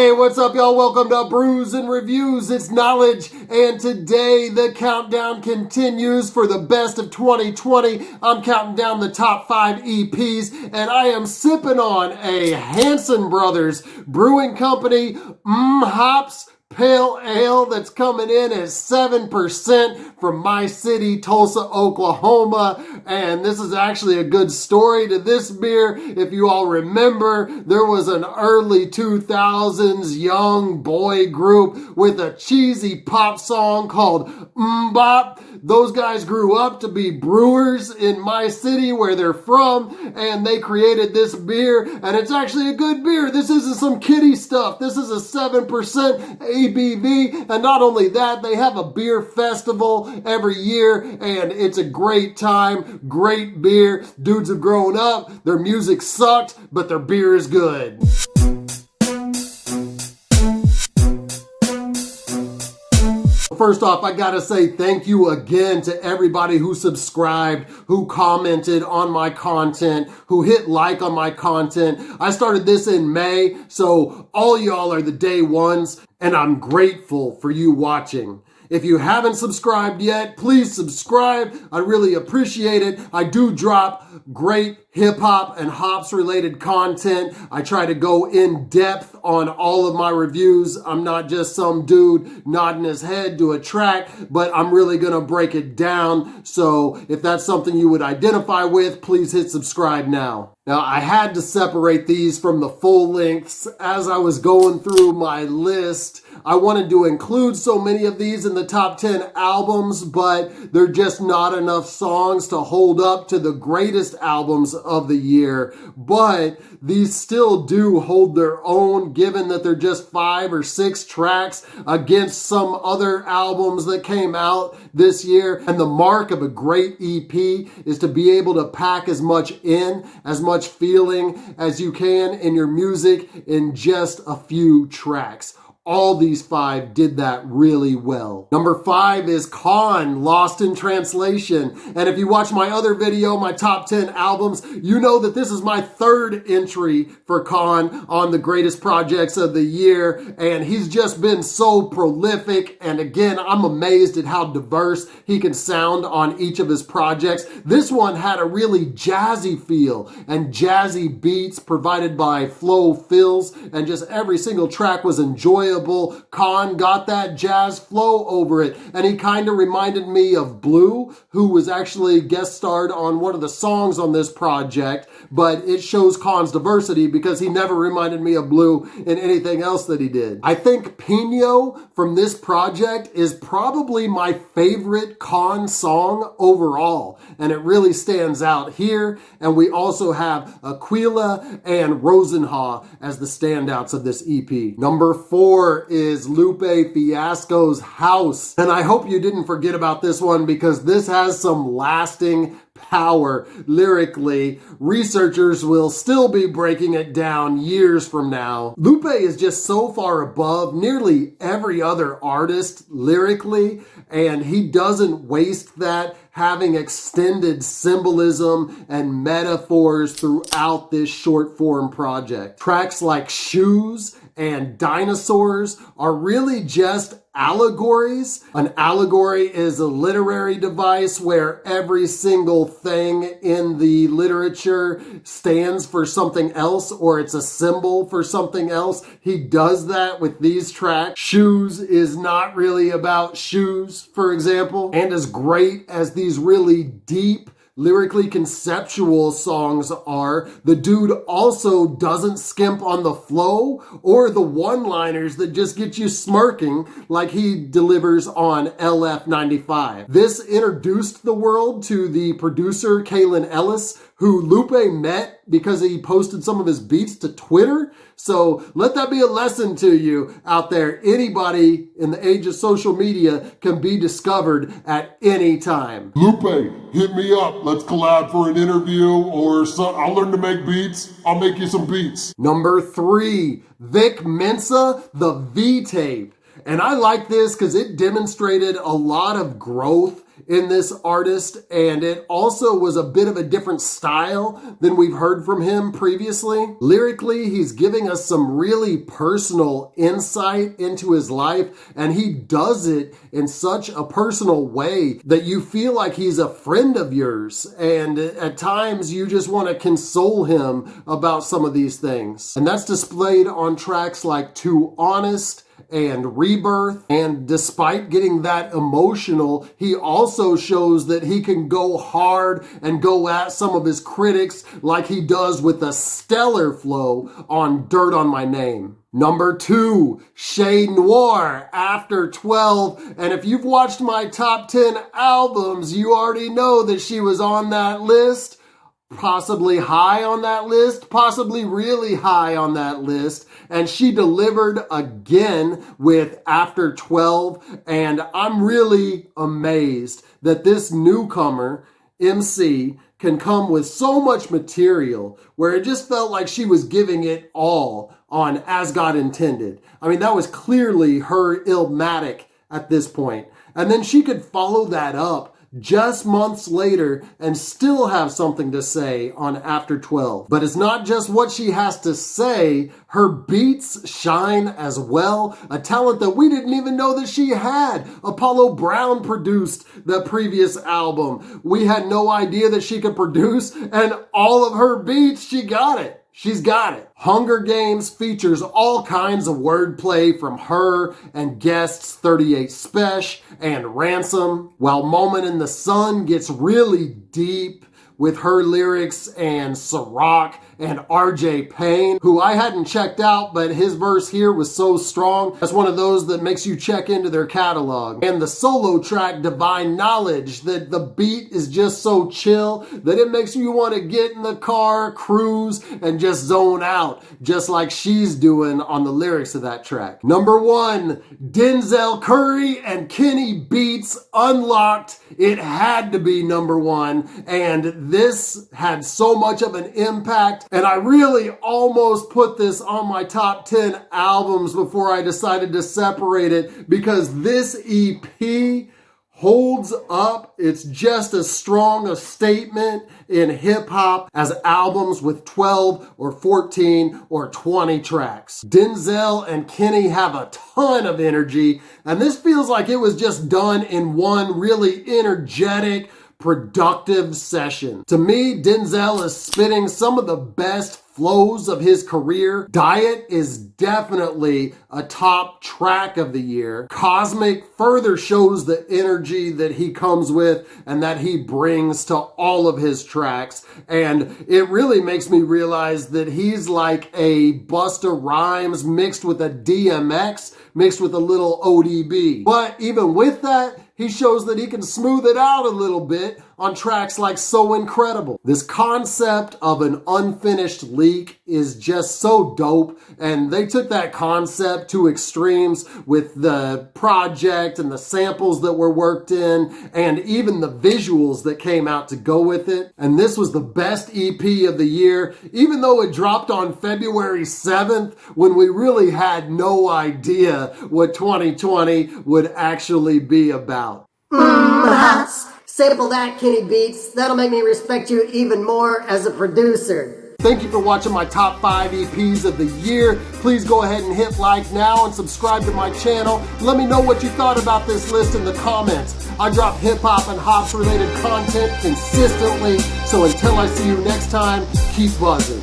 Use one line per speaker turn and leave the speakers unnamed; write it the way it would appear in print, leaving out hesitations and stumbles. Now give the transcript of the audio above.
Hey, what's up, y'all? Welcome to Brews and Reviews. It's Knowledge, and today the countdown continues for the best of 2020. I'm counting down the top 5 EPs, and I am sipping on a Hanson Brothers Brewing Company Mmmhops Pale Ale that's coming in at 7% from my city, Tulsa, Oklahoma. And this is actually a good story to this beer. If you all remember, there was an early 2000s young boy group with a cheesy pop song called Mmmhops. Those guys grew up to be brewers in my city where they're from, and they created this beer, and it's actually a good beer. This isn't some kiddie stuff. This is a 7% ABV, and not only that, they have a beer festival every year, and it's a great time, great beer. Dudes have grown up, their music sucked, but their beer is good. First off, I gotta say thank you again to everybody who subscribed, who commented on my content, who hit like on my content. I started this in May, so all y'all are the day ones, and I'm grateful for you watching. If you haven't subscribed yet, please subscribe. I really appreciate it. I do drop great hip hop and hops related content. I try to go in depth on all of my reviews. I'm not just some dude nodding his head to a track, but I'm really gonna break it down. So if that's something you would identify with, please hit subscribe now. Now, I had to separate these from the full lengths. As I was going through my list, I wanted to include so many of these in the top 10 albums, but they're just not enough songs to hold up to the greatest albums of the year. But these still do hold their own, given that they're just 5 or 6 tracks against some other albums that came out this year. And the mark of a great EP is to be able to pack as much in, as much feeling as you can in your music in just a few tracks. All these 5 did that really well. Number 5 is K.A.A.N, Lost in Translation. And if you watch my other video, my top 10 albums, you know that this is my 3rd entry for K.A.A.N on the greatest projects of the year. And he's just been so prolific. And again, I'm amazed at how diverse he can sound on each of his projects. This one had a really jazzy feel and jazzy beats provided by Flofilz, and just every single track was enjoyable. K.A.A.N got that jazz flow over it, and he kind of reminded me of Blue, who was actually guest starred on one of the songs on this project, but it shows K.A.A.N's diversity because he never reminded me of Blue in anything else that he did. I think Pino from this project is probably my favorite K.A.A.N song overall, and it really stands out here. And we also have Aquila and Rosenhaw as the standouts of this EP. Number 4 is Lupe Fiascos House. And I hope you didn't forget about this one because this has some lasting power lyrically. Researchers will still be breaking it down years from now. Lupe is just so far above nearly every other artist lyrically, and he doesn't waste that, having extended symbolism and metaphors throughout this short form project. Tracks like Shoes and Dinosaurs are really just allegories. An allegory is a literary device where every single thing in the literature stands for something else, or it's a symbol for something else. He does that with these tracks. Shoes is not really about shoes, for example. And as great as these really deep, lyrically conceptual songs are, the dude also doesn't skimp on the flow or the one-liners that just get you smirking like he delivers on LF95. This introduced the world to the producer Kaelin Ellis, who Lupe met because he posted some of his beats to Twitter. So let that be a lesson to you out there. Anybody in the age of social media can be discovered at any time.
Lupe, hit me up. Let's collab for an interview or something. I'll learn to make beats. I'll make you some beats.
Number 3, Vic Mensa, the V-Tape. And I like this because it demonstrated a lot of growth in this artist, and it also was a bit of a different style than we've heard from him previously. Lyrically, he's giving us some really personal insight into his life, and he does it in such a personal way that you feel like he's a friend of yours, and at times you just want to console him about some of these things. And that's displayed on tracks like Too Honest and Rebirth. And despite getting that emotional, he also shows that he can go hard and go at some of his critics like he does with a stellar flow on Dirt on My Name. Number 2, Noir, After 12. And if you've watched my top 10 albums, you already know that she was on that list. Possibly high on that list, possibly really high on that list. And she delivered again with After 12. And I'm really amazed that this newcomer, MC, can come with so much material where it just felt like she was giving it all on As God Intended. I mean, that was clearly her Illmatic at this point. And then she could follow that up just months later and still have something to say on After 12. But it's not just what she has to say, her beats shine as well, a talent that we didn't even know that she had. Apollo Brown produced the previous album. We had no idea that she could produce, and all of her beats, she got it. She's got it. Hunger Games features all kinds of wordplay from her and guests 38 Spesh and Ransom, while Moment in the Sun gets really deep with her lyrics and Ciroc and RJ Payne, who I hadn't checked out, but his verse here was so strong. That's one of those that makes you check into their catalog. And the solo track Divine Knowledge, that the beat is just so chill that it makes you want to get in the car, cruise, and just zone out, just like she's doing on the lyrics of that track. Number 1, Denzel Curry and Kenny Beats, Unlocked. It had to be number 1, and this had so much of an impact. And I really almost put this on my top 10 albums before I decided to separate it, because this EP holds up. It's just as strong a statement in hip hop as albums with 12 or 14 or 20 tracks. Denzel and Kenny have a ton of energy, and this feels like it was just done in one really energetic, productive session. To me, Denzel is spitting some of the best flows of his career. Diet is definitely a top track of the year. Cosmic further shows the energy that he comes with and that he brings to all of his tracks. And it really makes me realize that he's like a Busta Rhymes mixed with a DMX, mixed with a little ODB. But even with that, he shows that he can smooth it out a little bit on tracks like So Incredible. This concept of an unfinished leak is just so dope, and they took that concept to extremes with the project and the samples that were worked in, and even the visuals that came out to go with it. And this was the best EP of the year, even though it dropped on February 7th, when we really had no idea what 2020 would actually be about.
Mmmhops. Sample that, Kenny Beats. That'll make me respect you even more as a producer.
Thank you for watching my top 5 EPs of the year. Please go ahead and hit like now and subscribe to my channel. Let me know what you thought about this list in the comments. I drop hip hop and hops related content consistently, so until I see you next time, keep buzzing.